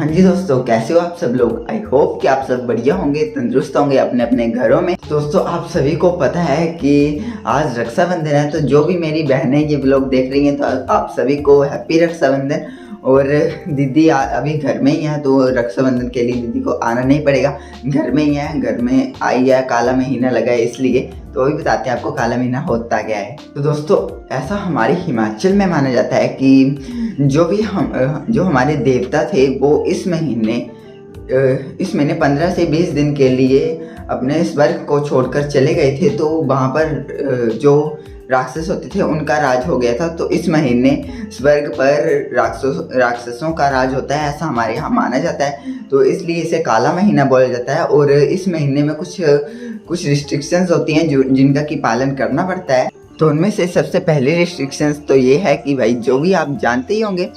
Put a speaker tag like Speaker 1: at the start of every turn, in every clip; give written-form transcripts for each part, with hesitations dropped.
Speaker 1: हाँ जी दोस्तों, कैसे हो आप सब लोग। आई होप कि आप सब बढ़िया होंगे, तंदुरुस्त होंगे अपने अपने घरों में। दोस्तों आप सभी को पता है कि आज रक्षाबंधन है, तो जो भी मेरी बहनें ये ब्लॉग देख रही हैं तो आप सभी को हैप्पी रक्षाबंधन। और दीदी अभी घर में ही है, तो रक्षाबंधन के लिए दीदी को आना नहीं पड़ेगा, घर में ही है। घर में आई है, काला महीना लगा है इसलिए। तो अभी बताते हैं आपको काला महीना होता क्या है। तो दोस्तों ऐसा हमारे हिमाचल में माना जाता है कि जो हमारे देवता थे वो इस महीने 15 से 20 दिन के लिए अपने स्वर्ग को छोड़कर चले गए थे। तो वहाँ पर जो राक्षस होते थे उनका राज हो गया था। तो इस महीने स्वर्ग पर राक्षसों का राज होता है, ऐसा हमारे यहाँ माना जाता है। तो इसलिए इसे काला महीना बोला जाता है। और इस महीने में कुछ रिस्ट्रिक्शंस होती हैं जिनका की पालन करना पड़ता है। तो उनमें से सबसे पहली रिस्ट्रिक्शंस तो ये है कि भाई, जो भी आप जानते ही होंगे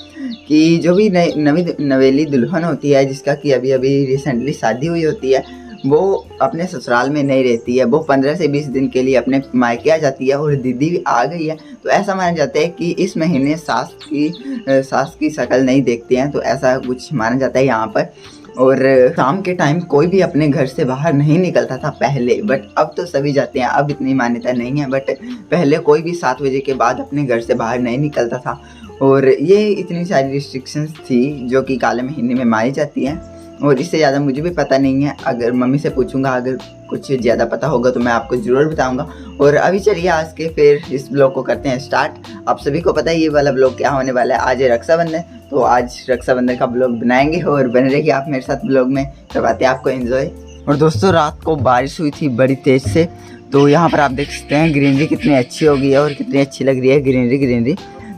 Speaker 1: कि जो भी नवेली दुल्हन होती है, जिसका कि अभी अभी रिसेंटली शादी हुई होती है, वो अपने ससुराल में नहीं रहती है। वो 15 से 20 दिन के लिए अपने मायके आ जाती है। और दीदी भी आ गई है, तो ऐसा माना जाता है कि इस महीने सास की शक्ल नहीं देखते हैं। तो ऐसा कुछ माना जाता है यहाँ पर। और शाम के टाइम कोई भी अपने घर से बाहर नहीं निकलता था पहले, बट अब तो सभी जाते हैं। अब इतनी मान्यता नहीं है, बट पहले कोई भी 7 बजे के बाद अपने घर से बाहर नहीं निकलता था। और ये इतनी सारी रिस्ट्रिक्शंस थी जो कि काले महीने में मानी जाती हैं। और इससे ज़्यादा मुझे भी पता नहीं है, अगर मम्मी से पूछूंगा, अगर कुछ ज़्यादा पता होगा तो मैं आपको ज़रूर बताऊंगा। और अभी चलिए आज के फिर इस ब्लॉग को करते हैं स्टार्ट। आप सभी को पता है ये वाला ब्लॉग क्या होने वाला है। आज है रक्षाबंधन, तो आज रक्षाबंधन का ब्लॉग बनाएंगे और बने रहिए आप मेरे साथ ब्लॉग में, करवाते हैं आपको एंजॉय। और दोस्तों रात को बारिश हुई थी बड़ी तेज़ से, तो यहाँ पर आप देख सकते हैं ग्रीनरी कितनी अच्छी हो गई है और कितनी अच्छी लग रही है ग्रीनरी।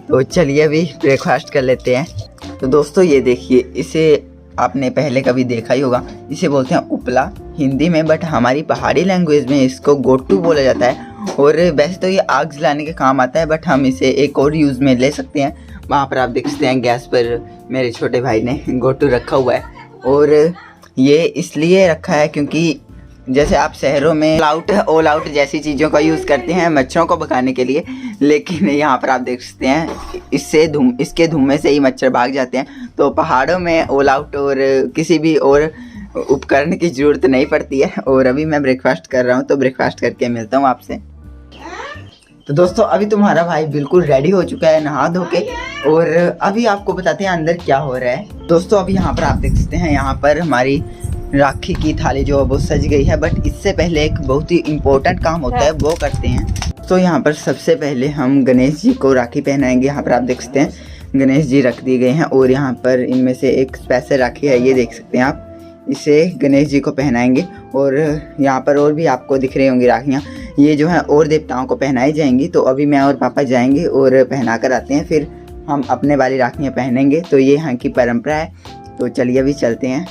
Speaker 1: तो चलिए अभी ब्रेकफास्ट कर लेते हैं। तो दोस्तों ये देखिए, इसे आपने पहले कभी देखा ही होगा। इसे बोलते हैं उपला हिंदी में, बट हमारी पहाड़ी लैंग्वेज में इसको गोटू बोला जाता है। और वैसे तो ये आग जलाने के काम आता है, बट हम इसे एक और यूज़ में ले सकते हैं। वहाँ पर आप देख सकते हैं गैस पर मेरे छोटे भाई ने गोटू रखा हुआ है। और ये इसलिए रखा है क्योंकि जैसे आप शहरों में ऑल आउट जैसी चीज़ों का यूज़ करते हैं मच्छरों को भगाने के लिए, लेकिन यहाँ पर आप देख सकते हैं इसके धुएं से ही मच्छर भाग जाते हैं। तो पहाड़ों में ऑल आउट और किसी भी और उपकरण की ज़रूरत नहीं पड़ती है। और अभी मैं ब्रेकफास्ट कर रहा हूँ, तो ब्रेकफास्ट करके मिलता हूँ आपसे। तो दोस्तों अभी तुम्हारा भाई बिल्कुल रेडी हो चुका है नहा धो के, और अभी आपको बताते हैं अंदर क्या हो रहा है। दोस्तों अभी यहाँ पर आप देख सकते हैं, यहाँ पर हमारी राखी की थाली जो है वो सज गई है। बट इससे पहले एक बहुत ही इम्पोर्टेंट काम होता है, वो करते हैं। तो यहाँ पर सबसे पहले हम गणेश जी को राखी पहनाएंगे। यहाँ पर आप देख सकते हैं गणेश जी रख दिए गए हैं, और यहाँ पर इनमें से एक स्पेशल राखी है, ये देख सकते हैं आप। इसे गणेश जी को पहनाएंगे। और यहाँ पर और भी आपको दिख रही होंगी राखियाँ, ये जो है और देवताओं को पहनाई जाएंगी। तो अभी मैं और पापा जाएंगे और पहना कर आते हैं, फिर हम अपने वाली राखियाँ पहनेंगे। तो ये यहाँ की परंपरा है। तो चलिए अभी चलते हैं।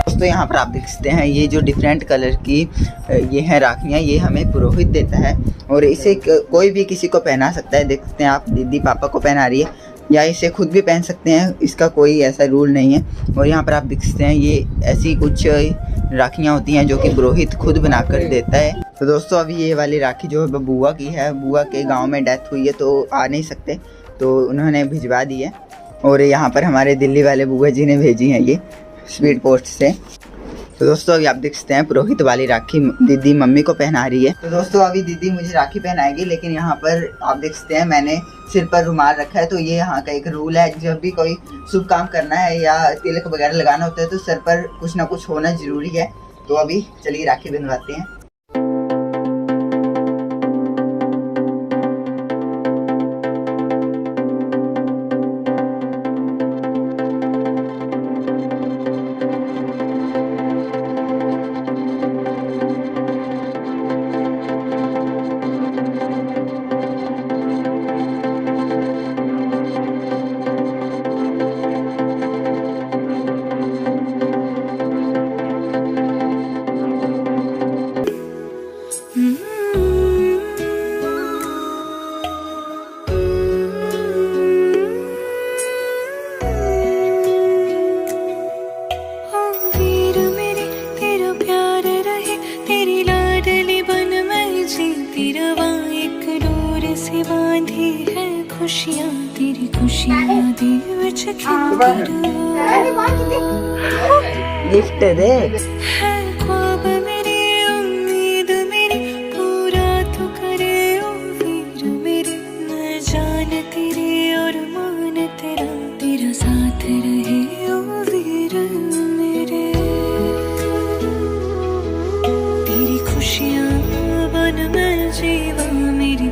Speaker 1: तो यहाँ पर आप देख सकते हैं ये जो डिफरेंट कलर की ये है राखियाँ, ये हमें पुरोहित देता है। और इसे कोई भी किसी को पहना सकता है। देख सकते हैं आप, दीदी पापा को पहना रही है, या इसे खुद भी पहन सकते हैं, इसका कोई ऐसा रूल नहीं है। और यहाँ पर आप देख सकते हैं ये ऐसी कुछ राखियाँ होती हैं जो कि पुरोहित खुद बनाकर देता है। तो दोस्तों अभी ये वाली राखी जो है बुआ की है। बुआ के गाँव में डेथ हुई है तो आ नहीं सकते, तो उन्होंने भिजवा दी है। और यहाँ पर हमारे दिल्ली वाले बुआ जी ने भेजी है ये स्पीड पोस्ट से। तो दोस्तों अभी आप देख सकते हैं पुरोहित वाली राखी दीदी मम्मी को पहना रही है। तो दोस्तों अभी दीदी मुझे राखी पहनाएगी, लेकिन यहाँ पर आप देख सकते हैं मैंने सिर पर रुमाल रखा है। तो ये यहाँ का एक रूल है, जब भी कोई शुभ काम करना है या तिलक वगैरह लगाना होता है तो सर पर कुछ ना कुछ होना जरूरी है। तो अभी चलिए राखी बंधवाते हैं। गिफ्ट दे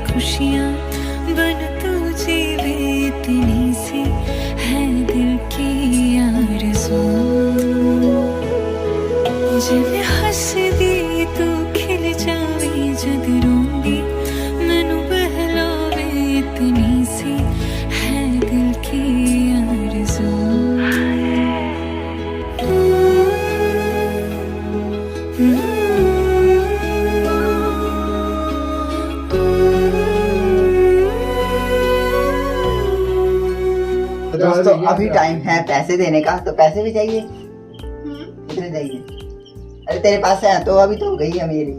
Speaker 2: खुशियाँ बन तू जीवे इतनी सी है दिल की आरज़ू जब हंस दी तू खिल जावे जद रोंदी मैनू बहलावे इतनी सी है दिल की आरज़ू
Speaker 1: दोस्तों अभी टाइम है पैसे देने का, तो पैसे भी चाहिए। कितने चाहिए? अरे तेरे पास है तो अभी तो हो गई है मेरी।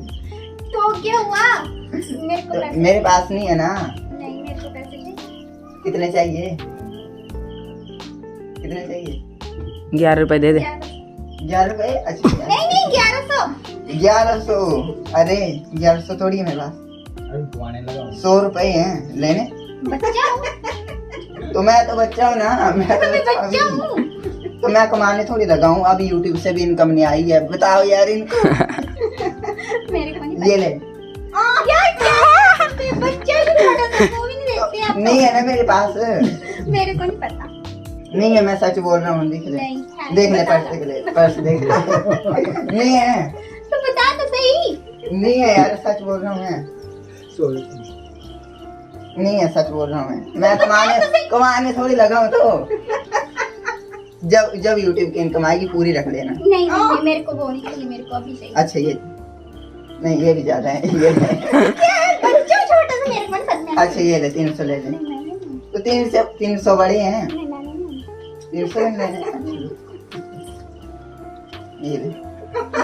Speaker 3: तो क्या हुआ? मेरे को पैसे
Speaker 1: मेरे पास नहीं है ना।
Speaker 3: नहीं, मेरे को पैसे चाहिए।
Speaker 1: कितने चाहिए? कितने चाहिए?
Speaker 4: 11 रुपए दे दे।
Speaker 1: 11 रुपए? अच्छा
Speaker 3: नहीं नहीं 1100।
Speaker 1: 1100? अरे 1100 थोड़ी है मेरे पास, 100 रुपए हैं लेने।
Speaker 3: बच्चा हूँ
Speaker 1: तो मैं तो बच्चा हूँ ना, मैं तो
Speaker 3: बच्चा हूँ।
Speaker 1: तो मैं कमाने थोड़ी लगा हूँ, अभी YouTube से भी इनकम नहीं आई है। बताओ यार इनको।
Speaker 3: मेरे को नहीं
Speaker 1: ये ले।
Speaker 3: यार क्या बच्चा ही छोटा सा, वो भी नहीं देते आप।
Speaker 1: नहीं है ना मेरे पास।
Speaker 3: मेरे को नहीं पता।
Speaker 1: नहीं है, मैं सच बोल रहा हूँ। देख ले,
Speaker 3: नहीं है,
Speaker 1: देख ले,
Speaker 3: बता
Speaker 1: पर्स देख ले, पर्स देख ले। नहीं है,
Speaker 3: तो बता तो सही।
Speaker 1: नहीं है यार, सच बोल रहा हूँ मैं। नहीं है, सच बोल रहा हूँ मैं कमाने थोड़ी लगा हूँ। तो जब YouTube की इनकम आएगी पूरी रख लेना।
Speaker 3: नहीं नहीं मेरे को वो नहीं चाहिए, मेरे को अभी चाहिए।
Speaker 1: अच्छा ये नहीं, ये भी ज्यादा है, ये ले।
Speaker 3: क्या है, बच्चा छोटा सा, मेरे को नहीं पता।
Speaker 1: अच्छा ये ले, 300 ले ले।
Speaker 3: नहीं, नहीं,
Speaker 1: तो 300 बड़े हैं,
Speaker 3: नहीं, नहीं, नहीं,
Speaker 1: 300 ले ले। ये ले।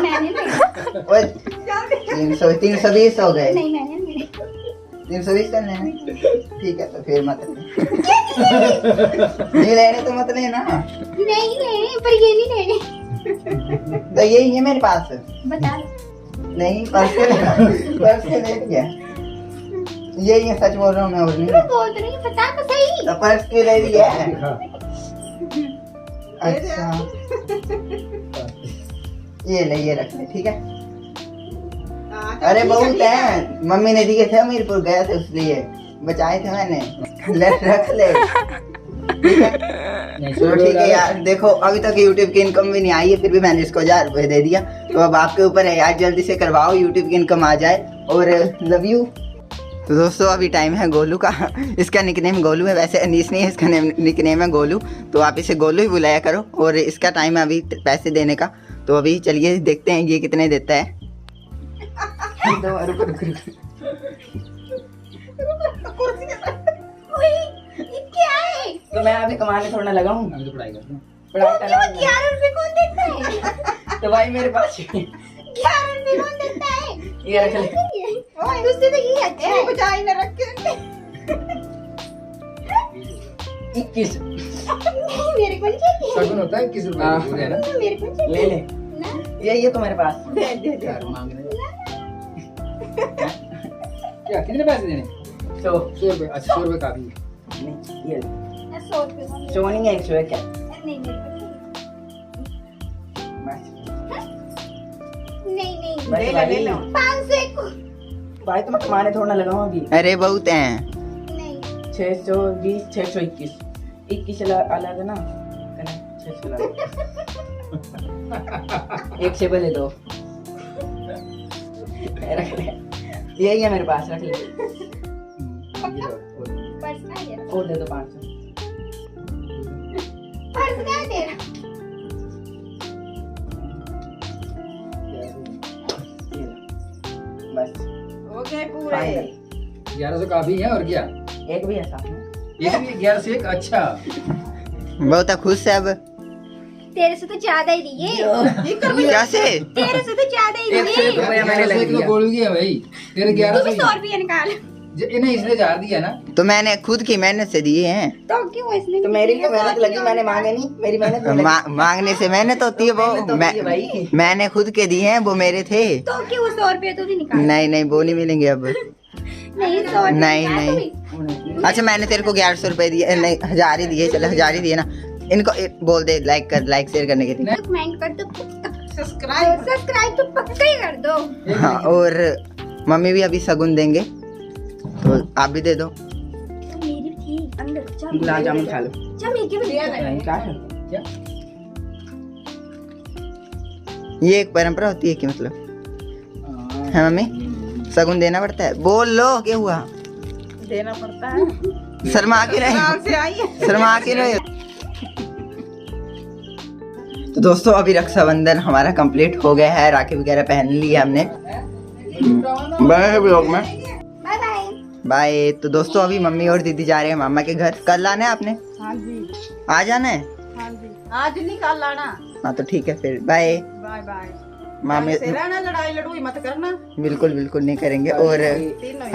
Speaker 3: मैंने नहीं।
Speaker 1: ओए 320 हो गए।
Speaker 3: नहीं मैंने नहीं।
Speaker 1: 320 करने हैं। ठीक है, तो फिर मत ले। नहीं लेने तो मत लेना।
Speaker 3: नहीं लेने, पर ये नहीं लेने।
Speaker 1: तो यही है मेरे पास।
Speaker 3: बता।
Speaker 1: नहीं, पर्स से ले लिया। यही है, सच बोल रहा हूँ मैं, और नहीं
Speaker 3: मैं बोल तो रही हूँ, बता तो सही।
Speaker 1: तो पर्स क्यों ले लिया है? अच्छा ये ले, ये रख ले, ठीक है। अरे बहुत है, मम्मी ने दिए थे, मीरपुर गया था इसलिए बचाए थे मैंने। ले रख ले, ठीक है। चलो ठीक है यार, देखो अभी तक YouTube की इनकम भी नहीं आई है, फिर भी मैंने इसको 1000 रुपए दे दिया। तो अब आपके ऊपर है यार, जल्दी से करवाओ, YouTube की इनकम आ जाए। और लव यू। तो दोस्तों अभी टाइम है गोलू का। इसका निकनेम गोलू है, वैसे अनीस नहीं है, इसका निकनेम है गोलू। तो आप इसे गोलू ही बुलाया करो। और इसका टाइम है अभी पैसे देने का। तो अभी चलिए देखते हैं ये कितने देता है।
Speaker 3: ये क्या है?
Speaker 4: तो मैं अभी कमाने थोड़ा लगा हूँ।
Speaker 2: अभी तो पढ़ाई करता हूँ।
Speaker 4: पढ़ाई कर रहा हूँ।
Speaker 3: 11 रुपए कौन देता है?
Speaker 4: तो भाई मेरे पास
Speaker 3: 11 रुपए कौन देता है?
Speaker 4: ये रख ले।
Speaker 3: उससे तो ये अच्छा है।
Speaker 1: बचाई न रख के।
Speaker 4: 21
Speaker 3: नहीं मेरे को नहीं चाहिए।
Speaker 2: शगुन होता है 21 रुपए पूरे है ना।
Speaker 3: मेरे को नहीं चाहिए।
Speaker 4: ले ले,
Speaker 3: ना
Speaker 4: ये तुम्हारे पास।
Speaker 2: यार मांग रहे क्या, कितने पैसे देने?
Speaker 4: 100
Speaker 2: रुपए। अच्छा 100 रुपए काफी है।
Speaker 4: नहीं, ये ले।
Speaker 3: 100 रुपए कौन देता
Speaker 4: 100 नहीं है, 100 है क्या?
Speaker 3: है? नहीं मेरे को
Speaker 4: बस
Speaker 3: नहीं नहीं
Speaker 4: बस भाई।
Speaker 3: 500 को
Speaker 4: भाई तो मैं कमाने थोड़ा लगा हूँ अभी।
Speaker 1: अरे बहुत हैं।
Speaker 3: नहीं
Speaker 4: 620 621 21 अलग है ना, 600 अलग। एक से पहले दो रख ले, यही है मेरे पास, रख ले।
Speaker 2: ये लो,
Speaker 3: पर्स का है
Speaker 4: और दे दो 500।
Speaker 3: पर्स का है तेरा।
Speaker 4: ये लो। बस
Speaker 5: ओके पूरे
Speaker 4: फाइनल।
Speaker 2: 1100 काफी है और क्या?
Speaker 4: एक भी है साथ में।
Speaker 2: एक भी 1100 एक। अच्छा
Speaker 1: बहुत खुश है अब।
Speaker 3: तेरे से तो ज्यादा ही दिए।
Speaker 1: कैसे?
Speaker 3: तेरे से तो ज्यादा ही
Speaker 4: 100
Speaker 3: दिए।
Speaker 4: रुपया मैंने लग
Speaker 2: 1100
Speaker 4: दिया।
Speaker 2: बोल गया भाई, तेरे
Speaker 3: तू भी
Speaker 2: 1100
Speaker 3: 100 रुपया निकाल।
Speaker 2: इन्हें इसने जार दिया ना।
Speaker 1: तो मैंने खुद की मेहनत से दिए हैं।
Speaker 3: तो क्यों इसने
Speaker 4: तो मेरी तो मेहनत लगी, मैंने मांगे नहीं, मेरी मेहनत नहीं लगी।
Speaker 1: मांगने से मेहनत होती है,
Speaker 4: मेहनत
Speaker 1: वो
Speaker 4: होती है भाई।
Speaker 1: मैंने खुद के दिए हैं, वो मेरे थे।
Speaker 3: तो क्यों 100 रुपए तो नहीं निकाले?
Speaker 1: नहीं वो नहीं मिलेंगे अब।
Speaker 3: नहीं 100 रुपए
Speaker 1: नहीं,
Speaker 3: क्या
Speaker 1: नहीं।
Speaker 3: तुम्हें?
Speaker 1: अच्छा मैंने तेरे को 1100 रुपए दिए, नहीं 1000 ही दिए, चलो 1000 ही दिए ना। इनको बोल दे लाइक शेयर करने के लिए।
Speaker 3: कमेंट कर दो पक्का,
Speaker 4: सब्सक्राइब
Speaker 3: सब्सक्राइब तो पक्का ही कर दो।
Speaker 1: हाँ, और मम्मी भी अभी शगुन देंगे, तो आप भी दे दो।
Speaker 3: तो मेरी थी अंदर चल
Speaker 4: गुलाब जामुन खा लो।
Speaker 3: चल मेरे भी दे दे।
Speaker 4: नहीं, क्या है?
Speaker 2: क्या?
Speaker 1: ये एक परंपरा होती है कि मतलब है मम्मी, शगुन देना पड़ता है। बोल लो क्या हुआ,
Speaker 4: देना पड़ता है।
Speaker 1: शर्मा के
Speaker 4: आराम
Speaker 1: रहे,
Speaker 4: से आई है।
Speaker 1: शर्मा के रहे। तो दोस्तों अभी रक्षाबंधन हमारा कंप्लीट हो गया है, राखी वगैरह पहन ली है हमने। बाय ब्लॉग में,
Speaker 3: बाय बाय।
Speaker 1: बाय। तो दोस्तों अभी मम्मी और दीदी जा रहे हैं मामा के घर। कल आना है आपने?
Speaker 4: हाँ जी,
Speaker 1: आ जाना है?
Speaker 4: हाँ जी। आज नहीं कल लाना।
Speaker 1: हाँ तो ठीक है फिर, बाय।
Speaker 4: Bye bye.
Speaker 1: मामे
Speaker 4: से रहना, लड़ाई लड़ूई मत करना।
Speaker 1: बिल्कुल नहीं करेंगे। और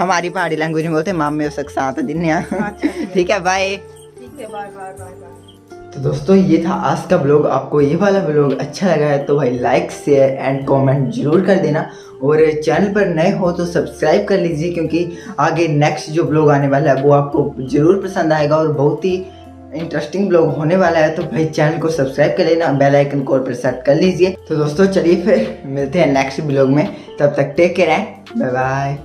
Speaker 1: हमारी पहाड़ी लैंग्वेज में बोलते हैं मामे हो सक साथ दिन। ठीक है, बाय।
Speaker 4: ठीक है, बाय बाय बाय बाय।
Speaker 1: तो दोस्तों ये था आज का ब्लॉग। आपको ये वाला ब्लॉग अच्छा लगा है तो भाई लाइक शेयर एंड कमेंट जरूर कर देना, और चैनल पर नए हो तो सब्सक्राइब कर लीजिए, क्योंकि आगे नेक्स्ट जो ब्लॉग आने वाला है वो आपको जरूर पसंद आएगा और बहुत ही इंटरेस्टिंग ब्लॉग होने वाला है। तो भाई चैनल को सब्सक्राइब कर लेना, बेल आइकन को पर सेट कर लीजिए। तो दोस्तों चलिए फिर मिलते हैं नेक्स्ट ब्लॉग में, तब तक take care and bye bye.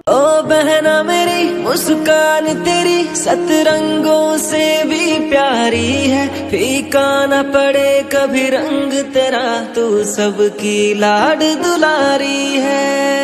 Speaker 5: ओ बहना मेरी मुस्कान तेरी सतरंगों से भी प्यारी है, फीका न पड़े कभी रंग तेरा, तू सबकी लाड दुलारी है।